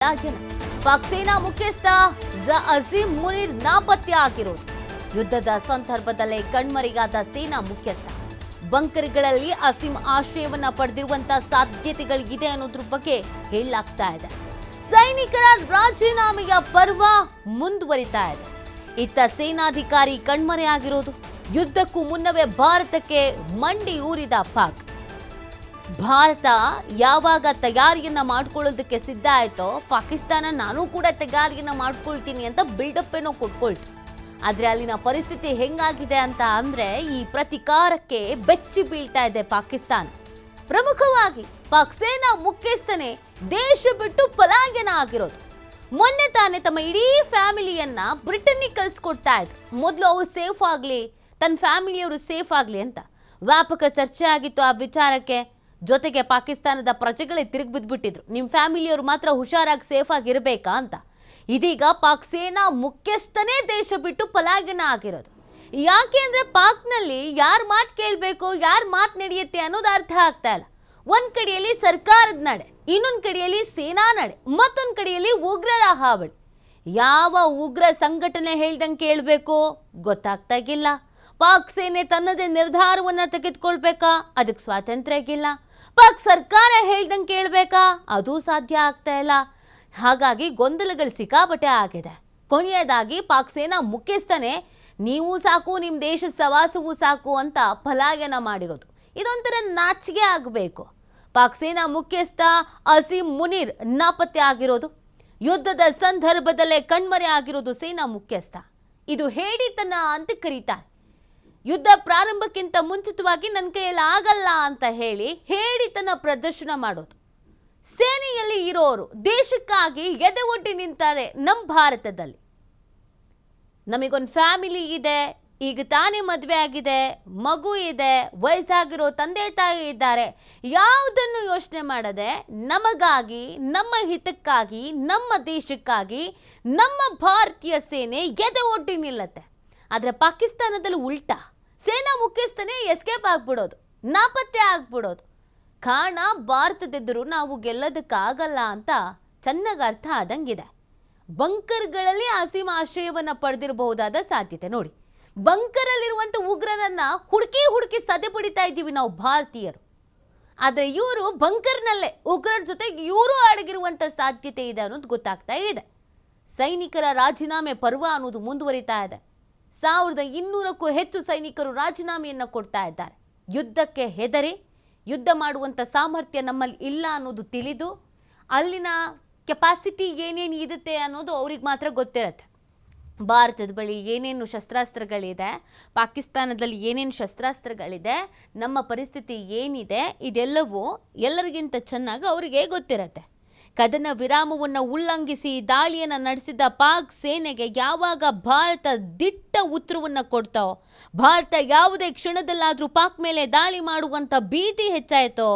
ಪಾಕ್ ಸೇನಾ ಮುಖ್ಯಸ್ಥ ಅಸೀಂ ಮುನೀರ್ ನಾಪತ್ತೆ ಆಗಿರೋದು. ಯುದ್ಧದ ಸಂದರ್ಭದಲ್ಲೇ ಕಣ್ಮರೆಯಾದ ಸೇನಾ ಮುಖ್ಯಸ್ಥ. ಬಂಕರ್ಗಳಲ್ಲಿ ಅಸೀಂ ಆಶ್ರಯವನ್ನ ಪಡೆದಿರುವಂತಹ ಸಾಧ್ಯತೆಗಳಿದೆ ಅನ್ನೋದ್ರ ಬಗ್ಗೆ ಹೇಳಲಾಗ್ತಾ ಇದೆ. ಸೈನಿಕರ ರಾಜೀನಾಮೆಯ ಪರ್ವ ಮುಂದುವರಿತಾ ಇದೆ. ಇತ್ತ ಸೇನಾಧಿಕಾರಿ ಕಣ್ಮರೆಯಾಗಿರೋದು. ಯುದ್ಧಕ್ಕೂ ಮುನ್ನವೇ ಭಾರತಕ್ಕೆ ಮಂಡಿ ಊರಿದ ಪಾಕ್. ಭಾರತ ಯಾವಾಗ ತಯಾರಿಯನ್ನ ಮಾಡ್ಕೊಳ್ಳೋದಕ್ಕೆ ಸಿದ್ಧ ಆಯ್ತೋ ಪಾಕಿಸ್ತಾನ ನಾನು ಕೂಡ ತಯಾರಿಯನ್ನ ಮಾಡ್ಕೊಳ್ತೀನಿ ಅಂತ ಬಿಲ್ಡಪ್ ಏನೋ ಕೊಟ್ಕೊಳ್ತು. ಆದ್ರೆ ಅಲ್ಲಿನ ಪರಿಸ್ಥಿತಿ ಹೆಂಗಾಗಿದೆ ಅಂತ ಅಂದ್ರೆ ಈ ಪ್ರತಿಕಾರಕ್ಕೆ ಬೆಚ್ಚಿ ಬೀಳ್ತಾ ಇದೆ ಪಾಕಿಸ್ತಾನ. ಪ್ರಮುಖವಾಗಿ ಪಾಕ್ ಸೇನಾ ಮುಖ್ಯಸ್ಥನೇ ದೇಶ ಬಿಟ್ಟು ಪಲಾಯನ ಆಗಿರೋದು. ಮೊನ್ನೆ ತಾನೇ ತಮ್ಮ ಇಡೀ ಫ್ಯಾಮಿಲಿಯನ್ನ ಬ್ರಿಟನ್ನಿಗೆ ಕಳಿಸ್ಕೊಡ್ತಾ ಇದ್ರು. ಮೊದಲು ಅವ್ರು ಸೇಫ್ ಆಗಲಿ, ತನ್ನ ಫ್ಯಾಮಿಲಿಯವರು ಸೇಫ್ ಆಗಲಿ ಅಂತ ವ್ಯಾಪಕ ಚರ್ಚೆ ಆಗಿತ್ತು ಆ ವಿಚಾರಕ್ಕೆ. ಜೊತೆಗೆ ಪಾಕಿಸ್ತಾನದ ಪ್ರಜೆಗಳೇ ತಿರುಗಿ ಬಿದ್ದುಬಿಟ್ಟಿದ್ರು, ನಿಮ್ಮ ಫ್ಯಾಮಿಲಿಯವರು ಮಾತ್ರ ಹುಷಾರಾಗಿ ಸೇಫ್ ಆಗಿರಬೇಕಾ ಅಂತ. ಇದೀಗ ಪಾಕ್ ಸೇನಾ ಮುಖ್ಯಸ್ಥನೇ ದೇಶ ಬಿಟ್ಟು ಪಲಾಯನ ಆಗಿರೋದು. ಯಾಕೆ ಅಂದ್ರೆ ಪಾಕ್ನಲ್ಲಿ ಯಾರ ಮಾತು ಕೇಳಬೇಕು, ಯಾರ ಮಾತು ನಡೆಯುತ್ತೆ ಅನ್ನೋದು ಅರ್ಥ ಆಗ್ತಾ ಇಲ್ಲ. ಒಂದ್ ಕಡೆಯಲ್ಲಿ ಸರ್ಕಾರದ ನಡೆ, ಇನ್ನೊಂದು ಕಡೆಯಲ್ಲಿ ಸೇನಾ ನಡೆ, ಮತ್ತೊಂದು ಕಡೆಯಲ್ಲಿ ಉಗ್ರರ ಹಾವಳಿ. ಯಾವ ಉಗ್ರ ಸಂಘಟನೆ ಹೇಳ್ದಂಗೆ ಕೇಳಬೇಕು ಗೊತ್ತಾಗ್ತಾ ಇಲ್ಲ. ಪಾಕ್ ಸೇನೆ ತನ್ನದೇ ನಿರ್ಧಾರವನ್ನ ತೆಗೆದುಕೊಳ್ಬೇಕಾ, ಅದಕ್ಕೆ ಸ್ವಾತಂತ್ರ್ಯ ಇಲ್ಲ. ಪಾಕ್ ಸರ್ಕಾರ ಹೇಳ್ದಂಗೆ ಕೇಳಬೇಕಾ, ಅದು ಸಾಧ್ಯ ಆಗ್ತಾ ಇಲ್ಲ. ಹಾಗಾಗಿ ಗೊಂದಲಗಳು ಸಿಕ್ಕಾಪಟ್ಟೆ ಆಗಿದೆ. ಕೊನೆಯದಾಗಿ ಪಾಕ್ ಸೇನಾ ಮುಖ್ಯಸ್ಥನೇ ನೀವು ಸಾಕು, ನಿಮ್ಮ ದೇಶದ ಸವಾಸವೂ ಸಾಕು ಅಂತ ಪಲಾಯನ ಮಾಡಿರೋದು. ಇದೊಂಥರ ನಾಚಿಕೆ ಆಗಬೇಕು. ಪಾಕ್ ಸೇನಾ ಮುಖ್ಯಸ್ಥ ಅಸೀಂ ಮುನೀರ್ ನಾಪತ್ತೆ ಆಗಿರೋದು. ಯುದ್ಧದ ಸಂದರ್ಭದಲ್ಲೇ ಕಣ್ಮರೆ ಆಗಿರೋದು ಸೇನಾ ಮುಖ್ಯಸ್ಥ. ಇದು ಹೇಡಿತನ ಅಂತ ಕರೀತಾರೆ. ಯುದ್ಧ ಪ್ರಾರಂಭಕ್ಕಿಂತ ಮುಂಚಿತವಾಗಿ ನನ್ನ ಕೈಯಲ್ಲಿ ಆಗಲ್ಲ ಅಂತ ಹೇಳಿ ಹೇಡಿತನ ಪ್ರದರ್ಶನ ಮಾಡೋದು. ಸೇನೆಯಲ್ಲಿ ಇರೋರು ದೇಶಕ್ಕಾಗಿ ಎದೆ ಒಡ್ಡಿ ನಿಂತಾರೆ. ನಮ್ಮ ಭಾರತದಲ್ಲಿ ನಮಗೊಂದು ಫ್ಯಾಮಿಲಿ ಇದೆ, ಈಗ ತಾನೇ ಮದುವೆ ಆಗಿದೆ, ಮಗು ಇದೆ, ವಯಸ್ಸಾಗಿರೋ ತಂದೆ ತಾಯಿ ಇದ್ದಾರೆ. ಯಾವುದನ್ನು ಯೋಚನೆ ಮಾಡದೆ ನಮಗಾಗಿ, ನಮ್ಮ ಹಿತಕ್ಕಾಗಿ, ನಮ್ಮ ದೇಶಕ್ಕಾಗಿ ನಮ್ಮ ಭಾರತೀಯ ಸೇನೆ ಎದೆ ಒಡ್ಡಿ ನಿಲ್ಲತ್ತೆ. ಆದರೆ ಪಾಕಿಸ್ತಾನದಲ್ಲಿ ಉಲ್ಟಾ, ಸೇನಾ ಮುಖ್ಯಸ್ಥನೇ ಎಸ್ಕೇಪ್ ಆಗ್ಬಿಡೋದು, ನಾಪತ್ತೆ ಆಗ್ಬಿಡೋದು. ಕಾರಣ ಭಾರತದೆದುರು ನಾವು ಗೆಲ್ಲೋದಕ್ಕಾಗಲ್ಲ ಅಂತ ಚೆನ್ನಾಗಿ ಅರ್ಥ ಆದಂಗಿದೆ. ಬಂಕರ್ಗಳಲ್ಲಿ ಅಸೀಂ ಆಶ್ರಯವನ್ನು ಪಡೆದಿರಬಹುದಾದ ಸಾಧ್ಯತೆ ನೋಡಿ. ಬಂಕರಲ್ಲಿರುವಂಥ ಉಗ್ರರನ್ನ ಹುಡುಕಿ ಸದೆ ಪಡಿತಾ ಇದ್ದೀವಿ ನಾವು ಭಾರತೀಯರು. ಆದರೆ ಇವರು ಬಂಕರ್ನಲ್ಲೇ ಉಗ್ರರ ಜೊತೆಗೆ ಇವರು ಅಡಗಿರುವಂಥ ಸಾಧ್ಯತೆ ಇದೆ ಅನ್ನೋದು ಗೊತ್ತಾಗ್ತಾ ಇದೆ. ಸೈನಿಕರ ರಾಜೀನಾಮೆ ಪರ್ವ ಅನ್ನೋದು ಮುಂದುವರಿತಾ ಇದೆ. 1200ಕ್ಕೂ ಹೆಚ್ಚು ಸೈನಿಕರು ರಾಜೀನಾಮೆಯನ್ನು ಕೊಡ್ತಾ ಇದ್ದಾರೆ. ಯುದ್ಧಕ್ಕೆ ಹೆದರಿ ಯುದ್ಧ ಮಾಡುವಂಥ ಸಾಮರ್ಥ್ಯ ನಮ್ಮಲ್ಲಿ ಇಲ್ಲ ಅನ್ನೋದು ತಿಳಿದು, ಅಲ್ಲಿನ ಕೆಪಾಸಿಟಿ ಏನೇನು ಇರುತ್ತೆ ಅನ್ನೋದು ಅವ್ರಿಗೆ ಮಾತ್ರ ಗೊತ್ತಿರುತ್ತೆ. ಭಾರತದ ಬಳಿ ಏನೇನು ಶಸ್ತ್ರಾಸ್ತ್ರಗಳಿದೆ, ಪಾಕಿಸ್ತಾನದಲ್ಲಿ ಏನೇನು ಶಸ್ತ್ರಾಸ್ತ್ರಗಳಿದೆ, ನಮ್ಮ ಪರಿಸ್ಥಿತಿ ಏನಿದೆ, ಇದೆಲ್ಲವೂ ಎಲ್ಲರಿಗಿಂತ ಚೆನ್ನಾಗಿ ಅವರಿಗೆ ಗೊತ್ತಿರುತ್ತೆ. ಕದನ ವಿರಾಮವನ್ನು ಉಲ್ಲಂಘಿಸಿ ದಾಳಿಯನ್ನು ನಡೆಸಿದ ಪಾಕ್ ಸೇನೆಗೆ ಯಾವಾಗ ಭಾರತ ದಿಟ್ಟ ಉತ್ತರವನ್ನು ಕೊಡ್ತಾವೋ, ಭಾರತ ಯಾವುದೇ ಕ್ಷಣದಲ್ಲಾದರೂ ಪಾಕ್ ಮೇಲೆ ದಾಳಿ ಮಾಡುವಂಥ ಭೀತಿ ಹೆಚ್ಚಾಯಿತೋ,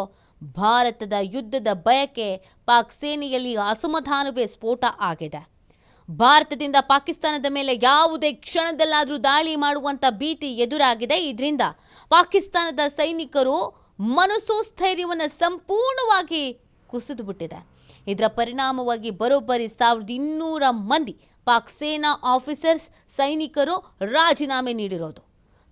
ಭಾರತದ ಯುದ್ಧದ ಬಯಕೆ ಪಾಕ್ ಸೇನೆಯಲ್ಲಿ ಅಸಮಾಧಾನವೇ ಸ್ಫೋಟ ಆಗಿದೆ. ಭಾರತದಿಂದ ಪಾಕಿಸ್ತಾನದ ಮೇಲೆ ಯಾವುದೇ ಕ್ಷಣದಲ್ಲಾದರೂ ದಾಳಿ ಮಾಡುವಂಥ ಭೀತಿ ಎದುರಾಗಿದೆ. ಇದರಿಂದ ಪಾಕಿಸ್ತಾನದ ಸೈನಿಕರು ಮನಸೋಸ್ಥೈರ್ಯವನ್ನು ಸಂಪೂರ್ಣವಾಗಿ ಕುಸಿದು ಬಿಟ್ಟಿದೆ. ಇದರ ಪರಿಣಾಮವಾಗಿ ಬರೋಬ್ಬರಿ 1200 ಮಂದಿ ಪಾಕ್ ಸೇನಾ ಆಫೀಸರ್ಸ್, ಸೈನಿಕರು ರಾಜೀನಾಮೆ ನೀಡಿರೋದು.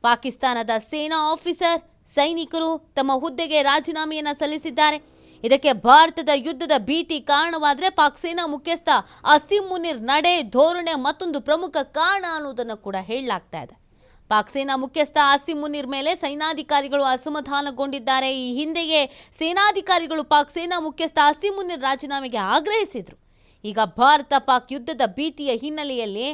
ಪಾಕಿಸ್ತಾನದ ಸೇನಾ ಆಫೀಸರ್, ಸೈನಿಕರು ತಮ್ಮ ಹುದ್ದೆಗೆ ರಾಜೀನಾಮೆಯನ್ನು ಸಲ್ಲಿಸಿದ್ದಾರೆ. ಇದಕ್ಕೆ ಭಾರತದ ಯುದ್ಧದ ಭೀತಿ ಕಾರಣವಾದರೆ ಪಾಕ್ ಸೇನಾ ಮುಖ್ಯಸ್ಥ ಅಸೀಂ ಮುನೀರ್ ನಡೆ, ಧೋರಣೆ ಮತ್ತೊಂದು ಪ್ರಮುಖ ಕಾರಣ ಅನ್ನೋದನ್ನು ಕೂಡ ಹೇಳಲಾಗ್ತಾ ಇದೆ. ಪಾಕ್ ಸೇನಾ ಮುಖ್ಯಸ್ಥ ಅಸೀಂ ಮುನೀರ್ ಮೇಲೆ ಸೇನಾಧಿಕಾರಿಗಳು ಅಸಮಾಧಾನಗೊಂಡಿದ್ದಾರೆ. ಈ ಹಿಂದೆಯೇ ಸೇನಾಧಿಕಾರಿಗಳು ಪಾಕ್ ಸೇನಾ ಮುಖ್ಯಸ್ಥ ಅಸೀಂ ಮುನೀರ್ ರಾಜೀನಾಮೆಗೆ ಆಗ್ರಹಿಸಿದ್ರು. ಈಗ ಭಾರತ ಪಾಕ್ ಯುದ್ಧದ ಭೀತಿಯ ಹಿನ್ನೆಲೆಯಲ್ಲಿ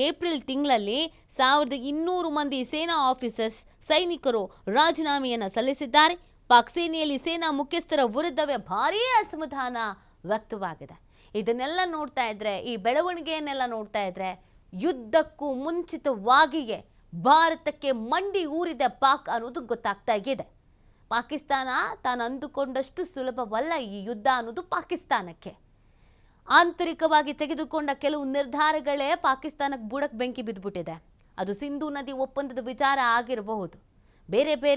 ಏಪ್ರಿಲ್ ತಿಂಗಳಲ್ಲಿ 1200 ಮಂದಿ ಸೇನಾ ಆಫೀಸರ್ಸ್, ಸೈನಿಕರು ರಾಜೀನಾಮೆಯನ್ನು ಸಲ್ಲಿಸಿದ್ದಾರೆ. ಪಾಕ್ ಸೇನೆಯಲ್ಲಿ ಸೇನಾ ಮುಖ್ಯಸ್ಥರ ವಿರುದ್ಧವೇ ಭಾರೀ ಅಸಮಾಧಾನ ವ್ಯಕ್ತವಾಗಿದೆ. ಇದನ್ನೆಲ್ಲ ನೋಡ್ತಾ ಇದ್ರೆ, ಈ ಬೆಳವಣಿಗೆಯನ್ನೆಲ್ಲ ನೋಡ್ತಾ ಇದ್ರೆ, ಯುದ್ಧಕ್ಕೂ ಮುಂಚಿತವಾಗಿಯೇ ಭಾರತಕ್ಕೆ ಮಂಡಿ ಊರಿದ ಪಾಕ್ ಅನ್ನೋದು ಗೊತ್ತಾಗ್ತಾ ಇದೆ. ಪಾಕಿಸ್ತಾನ ತಾನು ಅಂದುಕೊಂಡಷ್ಟು ಸುಲಭವಲ್ಲ ಈ ಯುದ್ಧ ಅನ್ನೋದು ಪಾಕಿಸ್ತಾನಕ್ಕೆ. ಆಂತರಿಕವಾಗಿ ತೆಗೆದುಕೊಂಡ ಕೆಲವು ನಿರ್ಧಾರಗಳೇ ಪಾಕಿಸ್ತಾನಕ್ಕೆ ಬುಡಕ್ಕೆ ಬೆಂಕಿ ಬಿದ್ದುಬಿಟ್ಟಿದೆ. ಅದು ಸಿಂಧೂ ನದಿ ಒಪ್ಪಂದದ ವಿಚಾರ ಆಗಿರಬಹುದು, ಬೇರೆ ಬೇರೆ